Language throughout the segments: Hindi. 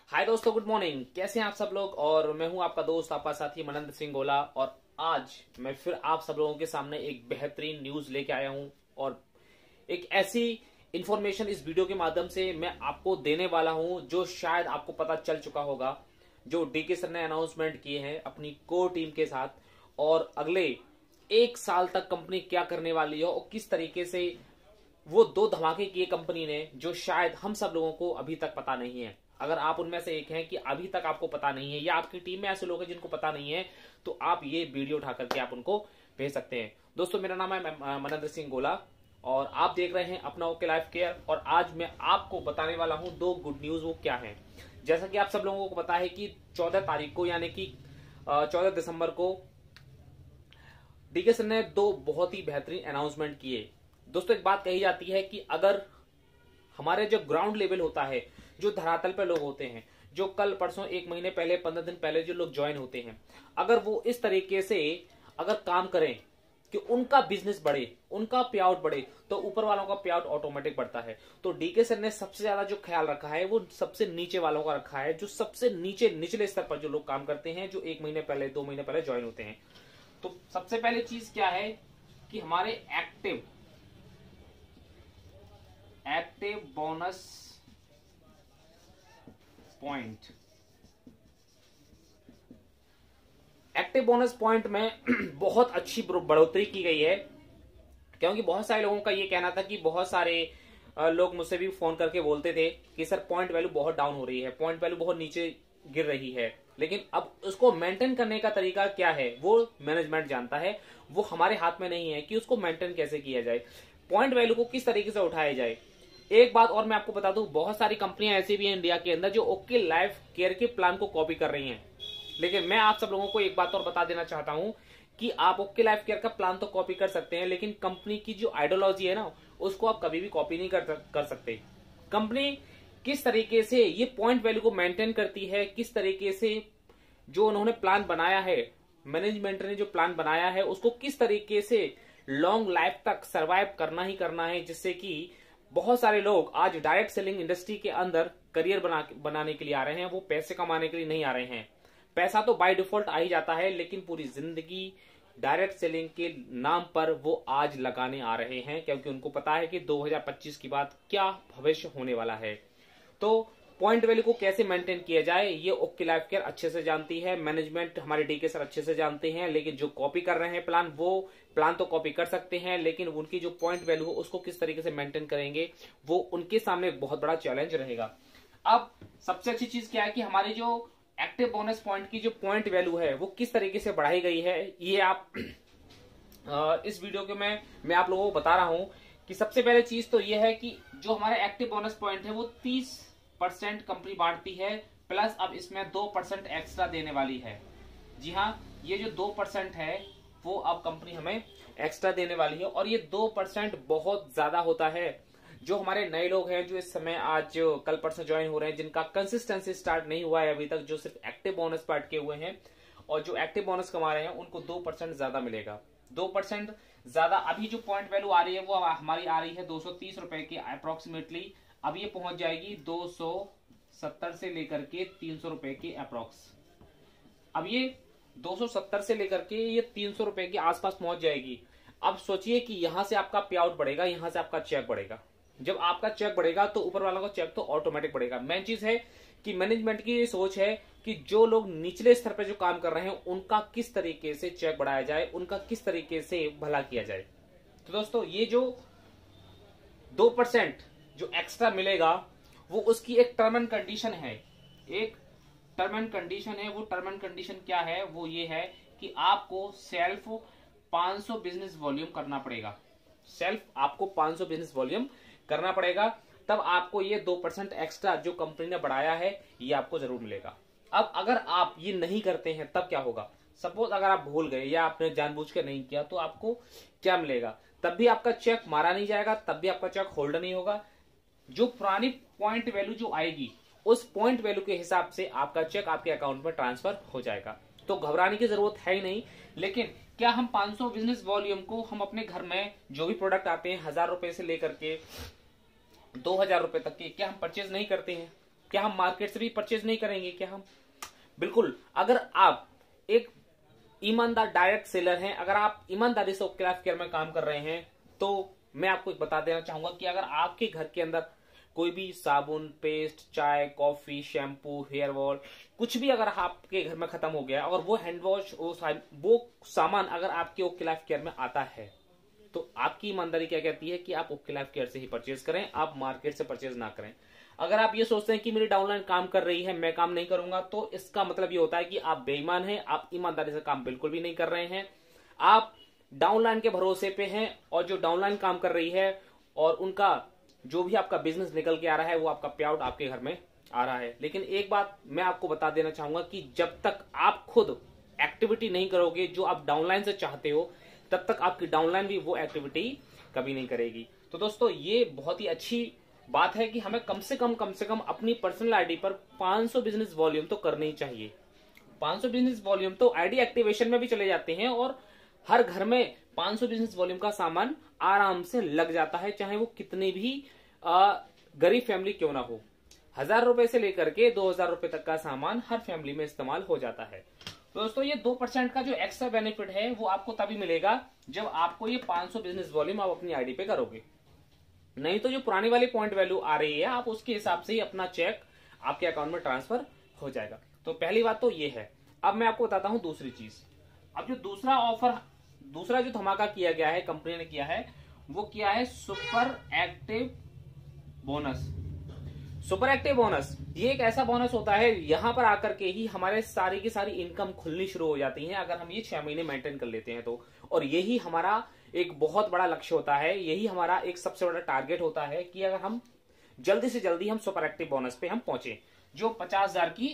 हाय दोस्तों, गुड मॉर्निंग। कैसे हैं आप सब लोग। और मैं हूं आपका दोस्त, आपका साथी मनेंद्र सिंह गोला। और आज मैं फिर आप सब लोगों के सामने एक बेहतरीन न्यूज लेके आया हूं। और एक ऐसी इंफॉर्मेशन इस वीडियो के माध्यम से मैं आपको देने वाला हूं जो शायद आपको पता चल चुका होगा, जो डीके सर ने अनाउंसमेंट किए हैं अपनी कोर टीम के साथ। और अगले 1 साल तक कंपनी क्या करने वाली है और किस तरीके से वो 2 धमाके किए कंपनी ने, जो शायद हम सब लोगों को अभी तक पता नहीं है। अगर आप उनमें से एक हैं कि अभी तक आपको पता नहीं है, या आपकी टीम में ऐसे लोग हैं जिनको पता नहीं है, तो आप ये वीडियो उठा करके आप उनको भेज सकते हैं। दोस्तों, मेरा नाम है मनेंद्र सिंह गोला और आप देख रहे हैं अपना ओके लाइफ केयर। और आज मैं आपको बताने वाला हूं 2 गुड न्यूज। वो क्या है? जैसा कि आप सब लोगों को पता है कि 14 तारीख को, यानी कि 14 दिसंबर को डीके सर ने 2 बहुत ही बेहतरीन अनाउंसमेंट किए। दोस्तों, एक बात कही जाती है कि अगर हमारे जो ग्राउंड लेवल होता है, जो धरातल पे लोग होते हैं, जो कल परसों 1 महीने पहले 15 दिन पहले जो लोग ज्वाइन होते हैं, अगर वो इस तरीके से अगर काम करें कि उनका बिजनेस बढ़े, उनका पे आउट बढ़े, तो ऊपर वालों का पे आउट ऑटोमेटिक बढ़ता है। तो डीके सर ने सबसे ज्यादा जो ख्याल रखा है वो सबसे नीचे वालों का रखा है, जो सबसे नीचे निचले स्तर पर जो लोग काम करते हैं, जो 1 महीने पहले 2 महीने पहले ज्वाइन होते हैं। तो सबसे पहले चीज क्या है कि हमारे active bonus point, active bonus point में बहुत अच्छी बढ़ोतरी की गई है। क्योंकि बहुत सारे लोगों का ये कहना था कि बहुत सारे लोग मुझसे भी फोन करके बोलते थे कि सर पॉइंट वैल्यू बहुत डाउन हो रही है, पॉइंट वैल्यू बहुत नीचे गिर रही है। लेकिन अब उसको मेंटेन करने का तरीका क्या है वो मैनेजमेंट जानता है। वो हमारे हाथ में नहीं है कि उसको मेंटेन कैसे किया जाए, पॉइंट वैल्यू को किस तरीके से उठाया जाए। एक बात और मैं आपको बता दूं, बहुत सारी कंपनियां ऐसी भी हैं इंडिया के अंदर जो ओके लाइफ केयर के प्लान को कॉपी कर रही हैं। लेकिन मैं आप सब लोगों को एक बात और बता देना चाहता हूं कि आप ओके लाइफ केयर का प्लान तो कॉपी कर सकते हैं, लेकिन कंपनी की जो आइडियोलॉजी है ना, उसको आप कभी भी कॉपी नहीं कर सकते। कंपनी किस तरीके से ये पॉइंट वैल्यू को मेंटेन करती है, किस तरीके से जो उन्होंने प्लान बनाया है, मैनेजमेंट ने जो प्लान बनाया है, उसको किस तरीके से लॉन्ग लाइफ तक सर्वाइव करना ही करना है, जिससे कि बहुत सारे लोग आज डायरेक्ट सेलिंग इंडस्ट्री के अंदर करियर बनाने के लिए आ रहे हैं। वो पैसे कमाने के लिए नहीं आ रहे हैं। पैसा तो बाय डिफॉल्ट आ ही जाता है, लेकिन पूरी जिंदगी डायरेक्ट सेलिंग के नाम पर वो आज लगाने आ रहे हैं, क्योंकि उनको पता है कि 2025 की बात क्या भविष्य होने वाला है। तो पॉइंट वैल्यू को कैसे मेंटेन किया जाए ये ओके लाइफ केयर अच्छे से जानती है, मैनेजमेंट हमारे डीके सर अच्छे से जानते हैं। लेकिन जो कॉपी कर रहे हैं प्लान, वो प्लान तो कॉपी कर सकते हैं, लेकिन उनकी जो पॉइंट वैल्यू हो उसको किस तरीके से मेंटेन करेंगे, वो उनके सामने एक बहुत बड़ा चैलेंज रहेगा। अब सबसे अच्छी चीज क्या है कि हमारी जो एक्टिव बोनस पॉइंट की जो पॉइंट वैल्यू है वो किस तरीके से बढ़ाई गई है, ये आप इस वीडियो के मैं आप लोगों को बता रहा हूं। कि सबसे पहले चीज तो ये है कि जो हमारे एक्टिव बोनस पॉइंट है वो 30% कंपनी बांटती है, प्लस अब इसमें 2% एक्स्ट्रा देने वाली है। जी हाँ, ये जो 2% है वो अब कंपनी हमें एक्स्ट्रा देने वाली है। और ये 2% बहुत ज्यादा होता है। जो हमारे नए लोग हैं, जो इस समय आज कल परसों ज्वाइन हो रहे हैं, जिनका कंसिस्टेंसी स्टार्ट नहीं हुआ है अभी तक, जो सिर्फ एक्टिव बोनस पार्ट के हुए हैं और जो एक्टिव बोनस कमा रहे हैं, उनको 2% ज्यादा मिलेगा। 2% ज्यादा। अभी जो पॉइंट वैल्यू आ रही है वो हमारी आ रही है 230 रुपए की अप्रोक्सीमेटली। अब ये पहुंच जाएगी 270 से लेकर के 300 रुपए के अप्रोक्स। अब ये 270 से लेकर के ये 300 रुपए के आसपास पहुंच जाएगी। अब सोचिए कि यहां से आपका पे आउट बढ़ेगा, यहां से आपका चेक बढ़ेगा। जब आपका चेक बढ़ेगा तो ऊपर वालों का चेक तो ऑटोमेटिक बढ़ेगा। मेन चीज है कि मैनेजमेंट की ये सोच है कि जो लोग निचले स्तर पर जो काम कर रहे हैं उनका किस तरीके से चेक बढ़ाया जाए, उनका किस तरीके से भला किया जाए। तो दोस्तों, ये जो 2% जो एक्स्ट्रा मिलेगा वो उसकी एक टर्म एंड कंडीशन है। एक टर्म एंड कंडीशन है। वो टर्म एंड कंडीशन क्या है? वो ये है कि आपको सेल्फ 500 बिजनेस वॉल्यूम करना पड़ेगा। सेल्फ आपको 500 बिजनेस वॉल्यूम करना पड़ेगा, तब आपको ये 2% एक्स्ट्रा जो कंपनी ने बढ़ाया है ये आपको जरूर मिलेगा। अब अगर आप ये नहीं करते हैं तब क्या होगा? सपोज अगर आप भूल गए या आपने जानबूझ के नहीं किया, तो आपको क्या मिलेगा? तब भी आपका चेक मारा नहीं जाएगा, तब भी आपका चेक होल्ड नहीं होगा। जो पुरानी पॉइंट वैल्यू जो आएगी, उस पॉइंट वैल्यू के हिसाब से आपका चेक आपके अकाउंट में ट्रांसफर हो जाएगा। तो घबराने की जरूरत है ही नहीं। लेकिन क्या हम 500 बिजनेस वॉल्यूम को हम अपने घर में जो भी प्रोडक्ट आते हैं 1000 रुपए से लेकर के 2000 रुपए तक के, क्या हम परचेज नहीं करते हैं? क्या हम मार्केट से भी परचेज नहीं करेंगे क्या हम? बिल्कुल। अगर आप एक ईमानदार डायरेक्ट सेलर हैं, अगर आप ईमानदारी से ओकेलाइफ केयर में काम कर रहे हैं, तो मैं आपको एक बता देना चाहूंगा कि अगर आपके घर के अंदर कोई भी साबुन, पेस्ट, चाय, कॉफी, शैम्पू, हेयर वॉश, कुछ भी अगर आपके घर में खत्म हो गया और वो हैंड वॉश, वो सामान अगर आपके ओकेलाइफ केयर में आता है, तो आपकी ईमानदारी क्या कहती है कि आप ओकेलाइफ केयर से ही परचेज करें, आप मार्केट से परचेज ना करें। अगर आप ये सोचते हैं कि मेरी डाउनलाइन काम कर रही है, मैं काम नहीं करूंगा, तो इसका मतलब ये होता है कि आप बेईमान हैं, आप ईमानदारी से काम बिल्कुल भी नहीं कर रहे हैं। आप डाउनलाइन के भरोसे पे हैं, और जो डाउनलाइन काम कर रही है और उनका जो भी आपका बिजनेस निकल के आ रहा है, वो आपका पे आउट आपके घर में आ रहा है। लेकिन एक बात मैं आपको बता देना चाहूंगा कि जब तक आप खुद एक्टिविटी नहीं करोगे जो आप डाउनलाइन से चाहते हो, तब तक आपकी डाउनलाइन भी वो एक्टिविटी कभी नहीं करेगी। तो दोस्तों, ये बहुत ही अच्छी बात है कि हमें कम से कम अपनी पर्सनल आईडी पर 500 बिजनेस वॉल्यूम तो करनी ही चाहिए। 500 बिजनेस वॉल्यूम तो आईडी एक्टिवेशन में भी चले जाते हैं, और हर घर में 500 बिजनेस वॉल्यूम का सामान आराम से लग जाता है, चाहे वो कितनी भी गरीब फैमिली क्यों ना हो। 1000 रुपए से लेकर के 2000 रुपए तक का सामान हर फैमिली में इस्तेमाल हो जाता है। तो दोस्तों, ये 2% का जो एक्स्ट्रा बेनिफिट है वो आपको तभी मिलेगा जब आपको ये 500 बिजनेस वॉल्यूम आप अपनी आईडी पे करोगे। नहीं तो जो पुरानी वाली पॉइंट वैल्यू आ रही है, आप उसके हिसाब से ही अपना चेक आपके अकाउंट में ट्रांसफर हो जाएगा। तो पहली बात तो ये है। अब मैं आपको बताता हूं दूसरी चीज। अब जो दूसरा ऑफर, दूसरा जो धमाका किया गया है, कंपनी ने किया है, वो किया है super active bonus. Super active bonus ये एक ऐसा बोनस होता है, यहां पर आकर के ही हमारे सारी की सारी इनकम खुलनी शुरू हो जाती है, अगर हम ये 6 महीने मेंटेन कर लेते हैं तो। और यही हमारा एक बहुत बड़ा लक्ष्य होता है, यही हमारा एक सबसे बड़ा टारगेट होता है कि अगर हम जल्दी से जल्दी हम सुपर एक्टिव बोनस पे हम पहुंचे, जो 50,000 की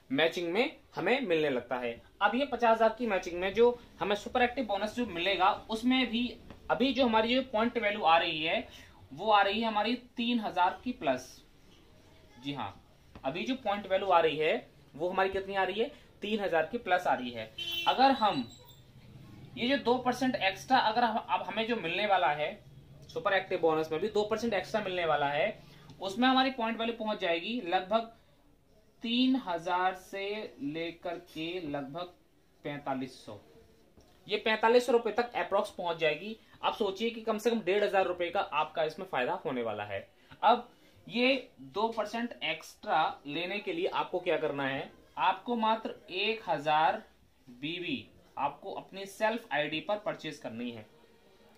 मैचिंग में हमें मिलने लगता है। अब ये 50,000 की मैचिंग में जो हमें सुपर एक्टिव बोनस जो मिलेगा, उसमें भी अभी जो हमारी जो पॉइंट वैल्यू आ रही है, वो आ रही है हमारी 3000 की प्लस। जी हाँ, अभी जो पॉइंट वैल्यू आ रही है वो हमारी कितनी आ रही है? 3000 की प्लस आ रही है। अगर हम ये जो 2% एक्स्ट्रा अगर अब हमें जो मिलने वाला है सुपर एक्टिव बोनस में भी 2% एक्स्ट्रा मिलने वाला है, उसमें हमारी पॉइंट वैल्यू पहुंच जाएगी लगभग 3000 से लेकर के लगभग 4500। ये 4500 रुपए तक अप्रोक्स पहुंच जाएगी। आप सोचिए कि कम से कम 1500 रुपए का आपका इसमें फायदा होने वाला है। अब ये 2% एक्स्ट्रा लेने के लिए आपको क्या करना है? आपको मात्र 1000 बीबी आपको अपनी सेल्फ आईडी पर परचेज करनी है।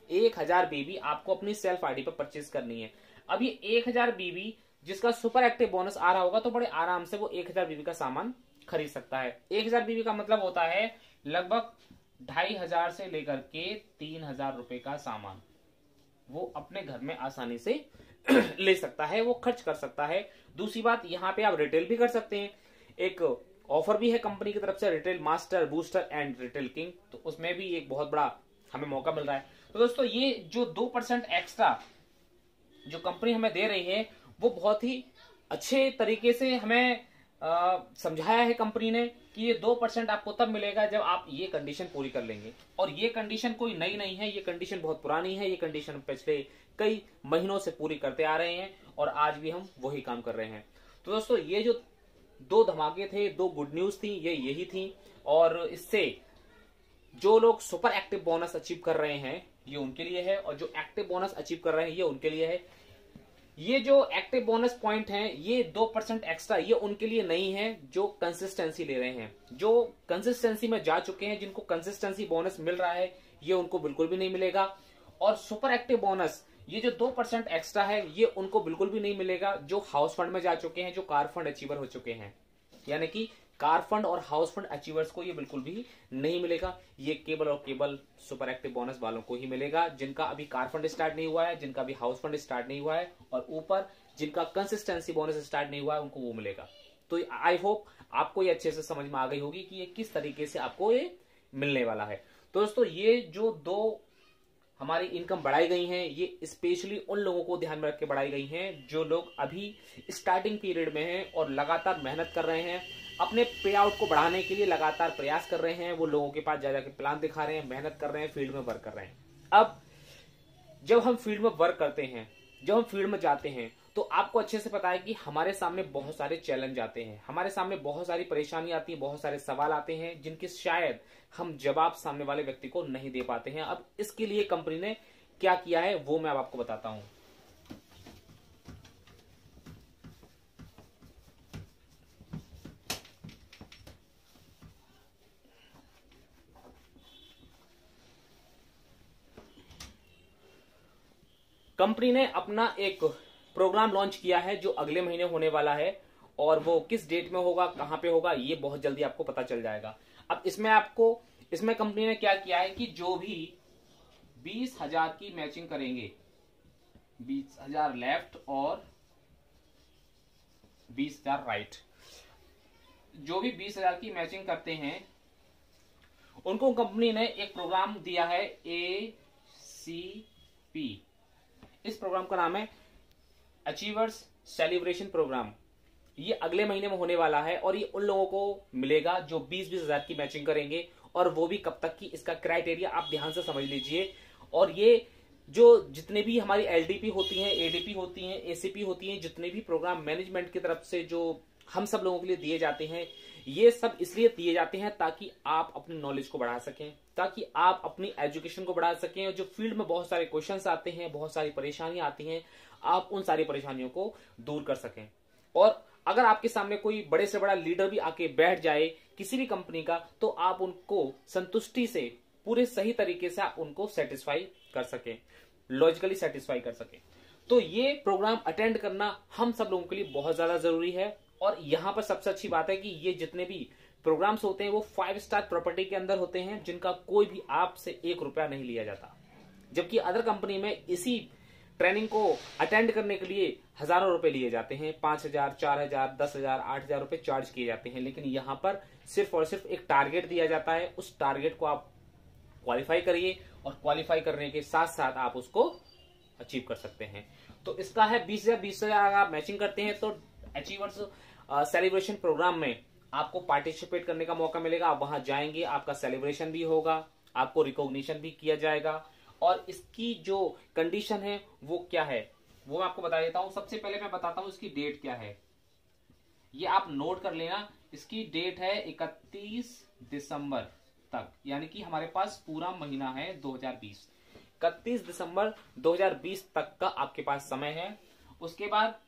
1000 बीबी आपको अपनी सेल्फ आईडी पर परचेज करनी है। अब ये 1000 बीबी जिसका सुपर एक्टिव बोनस आ रहा होगा, तो बड़े आराम से वो 1000 बीबी का सामान खरीद सकता है। 1000 बीबी का मतलब होता है लगभग 2500 से लेकर के 3000 रुपए का सामान वो अपने घर में आसानी से ले सकता है, वो खर्च कर सकता है। दूसरी बात, यहाँ पे आप रिटेल भी कर सकते हैं। एक ऑफर भी है कंपनी की तरफ से, retail master, booster and retail king, तो उसमें भी एक बहुत बड़ा हमें मौका मिल रहा है। तो दोस्तों, ये जो 2% एक्स्ट्रा जो कंपनी हमें दे रही है, वो बहुत ही अच्छे तरीके से हमें समझाया है कंपनी ने कि ये 2% आपको तब मिलेगा जब आप ये कंडीशन पूरी कर लेंगे। और ये कंडीशन कोई नई नहीं है, ये कंडीशन बहुत पुरानी है। ये कंडीशन पिछले कई महीनों से पूरी करते आ रहे हैं और आज भी हम वही काम कर रहे हैं। तो दोस्तों, ये जो 2 धमाके थे, 2 गुड न्यूज थी, ये यही थी। और इससे जो लोग सुपर एक्टिव बोनस अचीव कर रहे हैं ये उनके लिए है, और जो एक्टिव बोनस अचीव कर रहे हैं ये उनके लिए है। ये जो एक्टिव बोनस पॉइंट हैं, ये 2% एक्स्ट्रा, ये उनके लिए नहीं है जो कंसिस्टेंसी ले रहे हैं। जो कंसिस्टेंसी में जा चुके हैं, जिनको कंसिस्टेंसी बोनस मिल रहा है, ये उनको बिल्कुल भी नहीं मिलेगा। और सुपर एक्टिव बोनस ये जो 2% एक्स्ट्रा है, ये उनको बिल्कुल भी नहीं मिलेगा जो हाउस फंड में जा चुके हैं, जो कार फंड अचीवर हो चुके हैं। यानी कि कार फंड और हाउस फंड अचीवर्स को ये बिल्कुल भी नहीं मिलेगा। ये केवल और केवल सुपर एक्टिव बोनस वालों को ही मिलेगा, जिनका अभी कार फंड स्टार्ट नहीं हुआ है, जिनका अभी हाउस फंड स्टार्ट नहीं हुआ है, और ऊपर जिनका कंसिस्टेंसी बोनस स्टार्ट नहीं हुआ है, उनको वो मिलेगा। तो आई होप आपको ये अच्छे से समझ में आ गई होगी कि ये किस तरीके से आपको ये मिलने वाला है। तो दोस्तों, ये जो 2 हमारी इनकम बढ़ाई गई हैं, ये स्पेशली उन लोगों को ध्यान में रख के बढ़ाई गई हैं जो लोग अभी स्टार्टिंग पीरियड में हैं और लगातार मेहनत कर रहे हैं, अपने पे आउट को बढ़ाने के लिए लगातार प्रयास कर रहे हैं। वो लोगों के पास जा के प्लान दिखा रहे हैं, मेहनत कर रहे हैं, फील्ड में वर्क कर रहे हैं। अब जब हम फील्ड में वर्क करते हैं, जब हम फील्ड में जाते हैं, तो आपको अच्छे से पता है कि हमारे सामने बहुत सारे चैलेंज आते हैं, हमारे सामने बहुत सारी परेशानी आती है, बहुत सारे सवाल आते हैं जिनके शायद हम जवाब सामने वाले व्यक्ति को नहीं दे पाते हैं। अब इसके लिए कंपनी ने क्या किया है वो मैं अब आपको बताता हूं। कंपनी ने अपना एक प्रोग्राम लॉन्च किया है जो अगले महीने होने वाला है, और वो किस डेट में होगा, कहां पे होगा, ये बहुत जल्दी आपको पता चल जाएगा। अब इसमें कंपनी ने क्या किया है कि जो भी 20,000 की मैचिंग करेंगे, 20,000 लेफ्ट और 20,000 राइट, जो भी 20,000 की मैचिंग करते हैं उनको कंपनी ने एक प्रोग्राम दिया है ACP। इस प्रोग्राम का नाम है अचीवर्स सेलिब्रेशन प्रोग्राम। ये अगले महीने में होने वाला है और ये उन लोगों को मिलेगा जो 20,000 की मैचिंग करेंगे। और वो भी कब तक की, इसका क्राइटेरिया आप ध्यान से समझ लीजिए। और ये जो जितने भी हमारी LDP होती हैं, ADP होती हैं, ACP होती हैं, जितने भी प्रोग्राम मैनेजमेंट की तरफ से जो हम सब लोगों के लिए दिए जाते हैं, ये सब इसलिए दिए जाते हैं ताकि आप अपनी नॉलेज को बढ़ा सकें, ताकि आप अपनी एजुकेशन को बढ़ा सकें। और जो फील्ड में बहुत सारे क्वेश्चंस आते हैं, बहुत सारी परेशानियां आती हैं, आप उन सारी परेशानियों को दूर कर सकें। और अगर आपके सामने कोई बड़े से बड़ा लीडर भी आके बैठ जाए किसी भी कंपनी का, तो आप उनको संतुष्टि से पूरे सही तरीके से आप उनको सेटिस्फाई कर सकें, लॉजिकली सेटिस्फाई कर सकें। तो ये प्रोग्राम अटेंड करना हम सब लोगों के लिए बहुत ज्यादा जरूरी है। और यहां पर सबसे अच्छी बात है कि ये जितने भी प्रोग्राम्स होते हैं वो 5 स्टार प्रॉपर्टी के अंदर होते हैं, जिनका कोई भी आपसे 1 रुपया नहीं लिया जाता। जबकि अदर कंपनी में इसी ट्रेनिंग को अटेंड करने के लिए हजारों रुपए लिए जाते हैं, 5,000, 4,000, 10,000, 8,000 रुपए चार्ज किए जाते हैं। लेकिन यहां पर सिर्फ और सिर्फ एक टारगेट दिया जाता है, उस टारगेट को आप क्वालिफाई करिए और क्वालिफाई करने के साथ साथ आप उसको अचीव कर सकते हैं। तो इसका है 20,000 अगर आप मैचिंग करते हैं तो अचीवर्स सेलिब्रेशन प्रोग्राम में आपको पार्टिसिपेट करने का मौका मिलेगा। आप वहां जाएंगे, आपका सेलिब्रेशन भी होगा, आपको रिकॉग्निशन भी किया जाएगा। और इसकी जो कंडीशन है वो क्या है वो मैं आपको बता देता हूं। सबसे पहले मैं बताता हूं इसकी डेट क्या है, ये आप नोट कर लेना। इसकी डेट है 31 दिसंबर तक, यानी कि हमारे पास पूरा महीना है 2020। 31 दिसंबर 2020 तक का आपके पास समय है। उसके बाद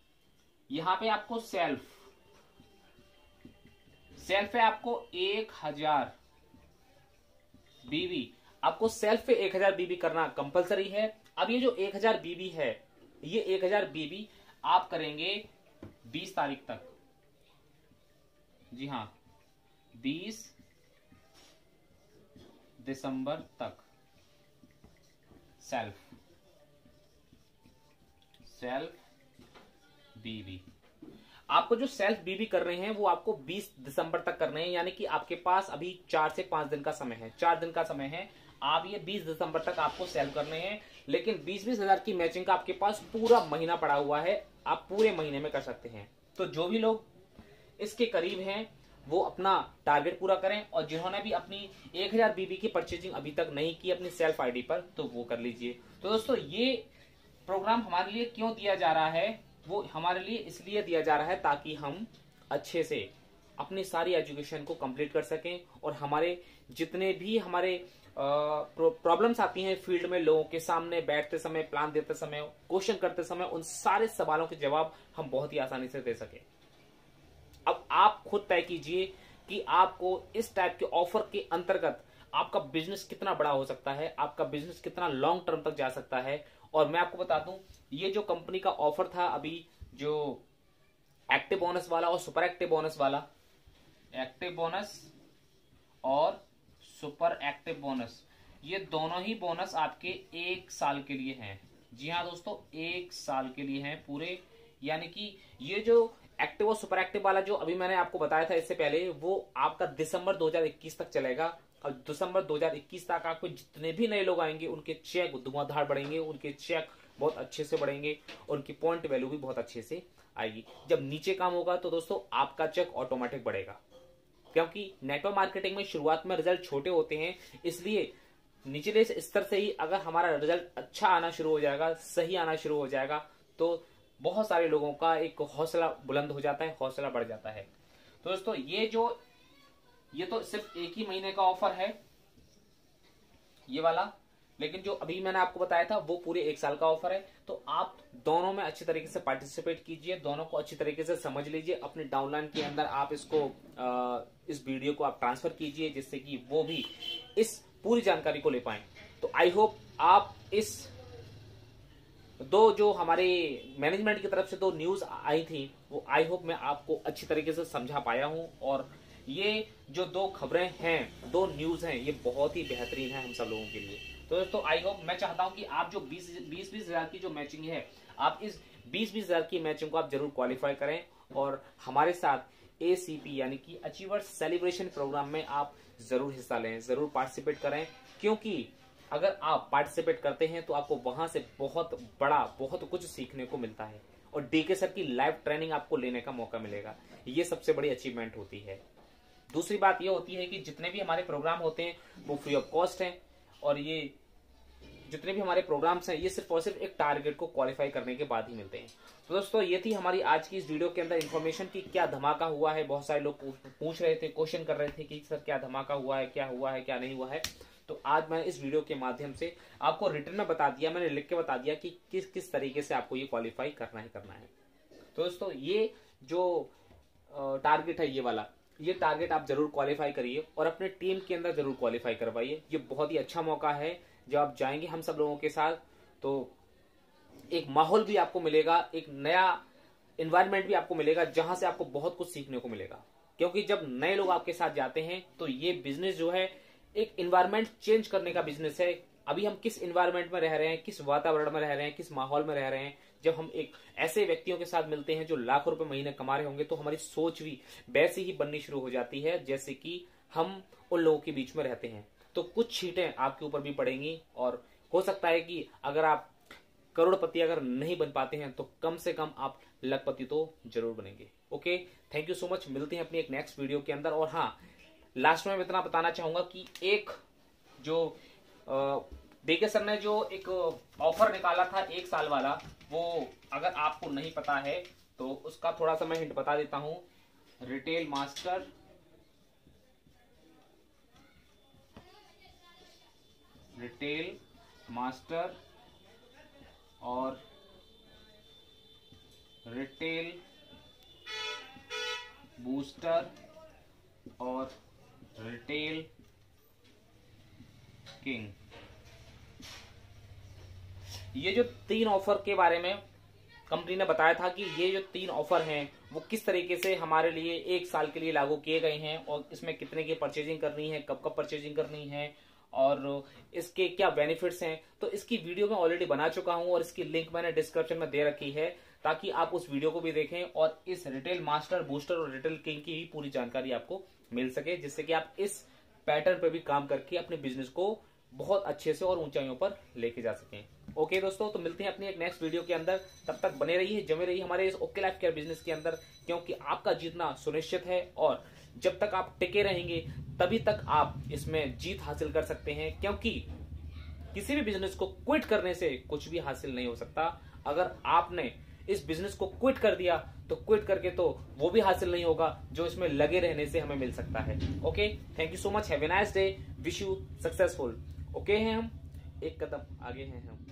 यहां पे आपको सेल्फ है आपको 1,000 बीबी, आपको सेल्फ पे 1,000 बीबी करना कंपलसरी है। अब ये जो 1,000 बीबी है, ये 1,000 बीबी आप करेंगे 20 तारीख तक। जी हां, 20 दिसंबर तक सेल्फ बीबी। आपको जो सेल्फ बीबी कर रहे हैं वो आपको 20 दिसंबर तक करने हैं, यानी कि आपके पास अभी 4 से 5 दिन का समय है, 4 दिन का समय है। आप ये 20 दिसंबर तक आपको सेल्फ करने हैं। लेकिन 20-20 हजार की मैचिंग का आपके पास पूरा महीना पड़ा हुआ है, आप पूरे महीने में कर सकते हैं। तो जो भी लोग इसके करीब हैं वो अपना टारगेट पूरा करें, और जिन्होंने भी अपनी 1,000 बीबी की परचेजिंग अभी तक नहीं की अपनी सेल्फ आईडी पर, तो वो कर लीजिए। तो दोस्तों ये प्रोग्राम हमारे लिए क्यों दिया जा रहा है, वो हमारे लिए इसलिए दिया जा रहा है ताकि हम अच्छे से अपनी सारी एजुकेशन को कंप्लीट कर सकें, और हमारे जितने भी हमारे प्रॉब्लम्स आती हैं फील्ड में, लोगों के सामने बैठते समय, प्लान देते समय, क्वेश्चन करते समय, उन सारे सवालों के जवाब हम बहुत ही आसानी से दे सके। अब आप खुद तय कीजिए कि आपको इस टाइप के ऑफर के अंतर्गत आपका बिजनेस कितना बड़ा हो सकता है, आपका बिजनेस कितना लॉन्ग टर्म तक जा सकता है। और मैं आपको बता दूं, ये जो कंपनी का ऑफर था अभी, जो एक्टिव बोनस वाला और सुपर एक्टिव बोनस वाला, एक्टिव बोनस और सुपर एक्टिव बोनस, ये दोनों ही बोनस आपके 1 साल के लिए हैं। जी हाँ दोस्तों, 1 साल के लिए हैं पूरे। यानी कि ये जो एक्टिव और सुपर एक्टिव वाला जो अभी मैंने आपको बताया था इससे पहले, वो आपका दिसंबर 2021 तक चलेगा। और दिसंबर 2021 तक आपको जितने भी नए लोग आएंगे उनके चेक धुआंधार बढ़ेंगे, उनके चेक बहुत अच्छे से बढ़ेंगे, उनकी पॉइंट वैल्यू भी बहुत अच्छे से आएगी। जब नीचे काम होगा तो दोस्तों आपका चेक ऑटोमेटिक बढ़ेगा, क्योंकि नेटवर्क मार्केटिंग में शुरुआत में रिजल्ट छोटे होते हैं, इसलिए निचले स्तर से ही अगर हमारा रिजल्ट अच्छा आना शुरू हो जाएगा, सही आना शुरू हो जाएगा, तो बहुत सारे लोगों का एक हौसला बुलंद हो जाता है, हौसला बढ़ जाता है। तो दोस्तों ये तो सिर्फ एक ही महीने का ऑफर है ये वाला, लेकिन जो अभी मैंने आपको बताया था वो पूरे 1 साल का ऑफर है। तो आप दोनों में अच्छी तरीके से पार्टिसिपेट कीजिए, दोनों को अच्छी तरीके से समझ लीजिए, अपने डाउनलाइन के अंदर आप इस वीडियो को आप ट्रांसफर कीजिए, जिससे कि वो भी इस पूरी जानकारी को ले पाए। तो आई होप आप इस जो हमारे मैनेजमेंट की तरफ से 2 न्यूज आई थी वो आई होप मैं आपको अच्छी तरीके से समझा पाया हूं, और ये जो 2 खबरें हैं, 2 न्यूज हैं, ये बहुत ही बेहतरीन है हम सब लोगों के लिए। तो दोस्तों आई होप, मैं चाहता हूं कि आप जो 20-20 हजार की जो मैचिंग है, आप इस 20-20 हजार की मैचिंग को आप जरूर क्वालिफाई करें और हमारे साथ ACP यानी कि अचीवर्स सेलिब्रेशन प्रोग्राम में आप जरूर हिस्सा लें, जरूर पार्टिसिपेट करें, क्योंकि अगर आप पार्टिसिपेट करते हैं तो आपको वहां से बहुत कुछ सीखने को मिलता है और DK सर की लाइव ट्रेनिंग आपको लेने का मौका मिलेगा। ये सबसे बड़ी अचीवमेंट होती है। दूसरी बात ये होती है कि जितने भी हमारे प्रोग्राम होते हैं वो फ्री ऑफ कॉस्ट हैं, और ये जितने भी हमारे प्रोग्राम्स हैं ये सिर्फ और सिर्फ एक टारगेट को क्वालिफाई करने के बाद ही मिलते हैं। तो दोस्तों ये थी हमारी आज की इस वीडियो के अंदर इन्फॉर्मेशन की क्या धमाका हुआ है। बहुत सारे लोग पूछ रहे थे, क्वेश्चन कर रहे थे कि सर क्या धमाका हुआ है, क्या नहीं हुआ है। तो आज मैंने इस वीडियो के माध्यम से आपको रिटर्न में बता दिया, मैंने लिख के बता दिया कि किस किस तरीके से आपको ये क्वालिफाई करना है। तो दोस्तों ये जो टारगेट है ये टारगेट आप जरूर क्वालिफाई करिए और अपने टीम के अंदर जरूर क्वालिफाई करवाइए। ये बहुत ही अच्छा मौका है। जब आप जाएंगे हम सब लोगों के साथ तो एक माहौल भी आपको मिलेगा, एक नया एनवायरनमेंट भी आपको मिलेगा, जहां से आपको बहुत कुछ सीखने को मिलेगा। क्योंकि जब नए लोग आपके साथ जाते हैं तो ये बिजनेस जो है एक एनवायरनमेंट चेंज करने का बिजनेस है। अभी हम किस एनवायरनमेंट में रह रहे हैं, किस वातावरण में रह रहे हैं, किस माहौल में रह रहे हैं, जब हम एक ऐसे व्यक्तियों के साथ मिलते हैं जो लाखों रुपए महीने कमा रहे होंगे, तो हमारी सोच भी वैसी ही बननी शुरू हो जाती है जैसे कि हम उन लोगों के बीच में रहते हैं। तो कुछ छींटें आपके ऊपर भी पड़ेंगी और हो सकता है कि अगर आप करोड़पति अगर नहीं बन पाते हैं तो कम से कम आप लखपति तो जरूर बनेंगे। Okay, thank you so much. मिलते हैं अपनी एक नेक्स्ट वीडियो के अंदर। और हाँ, लास्ट में मैं इतना बताना चाहूंगा कि एक जो DK सर ने जो एक ऑफर निकाला था 1 साल वाला, वो अगर आपको नहीं पता है तो उसका थोड़ा सा मैं हिंट बता देता हूं। रिटेल मास्टर और रिटेल बूस्टर और रिटेल किंग, ये जो 3 ऑफर के बारे में कंपनी ने बताया था कि ये जो 3 ऑफर हैं वो किस तरीके से हमारे लिए 1 साल के लिए लागू किए गए हैं और इसमें कितने की परचेजिंग करनी है, कब परचेजिंग करनी है और इसके क्या बेनिफिट्स हैं। तो इसकी वीडियो मैं ऑलरेडी बना चुका हूं और इसकी लिंक मैंने डिस्क्रिप्शन में दे रखी है, ताकि आप उस वीडियो को भी देखें और इस रिटेल मास्टर, बूस्टर और रिटेल किंग की पूरी जानकारी आपको मिल सके, जिससे कि आप इस पैटर्न पे भी काम करके अपने बिजनेस को बहुत अच्छे से और ऊंचाइयों पर लेके जा सकें। ओके दोस्तों, तो मिलते हैं अपनी एक नेक्स्ट वीडियो के अंदर। तब तक बने रहिए, जमे रहिए हमारे इस ओके लाइफ केयर बिजनेस के अंदर, क्योंकि आपका जीतना सुनिश्चित है और जब तक आप टिके रहेंगे तभी तक आप इसमें जीत हासिल कर सकते हैं। क्योंकि किसी भी बिजनेस को क्विट करने से कुछ भी हासिल नहीं हो सकता। अगर आपने इस बिजनेस को क्विट कर दिया तो क्विट करके तो वो भी हासिल नहीं होगा जो इसमें लगे रहने से हमें मिल सकता है। Okay, thank you so much, have a nice day, wish you successful. Okay हैं हम, एक कदम आगे हैं हम।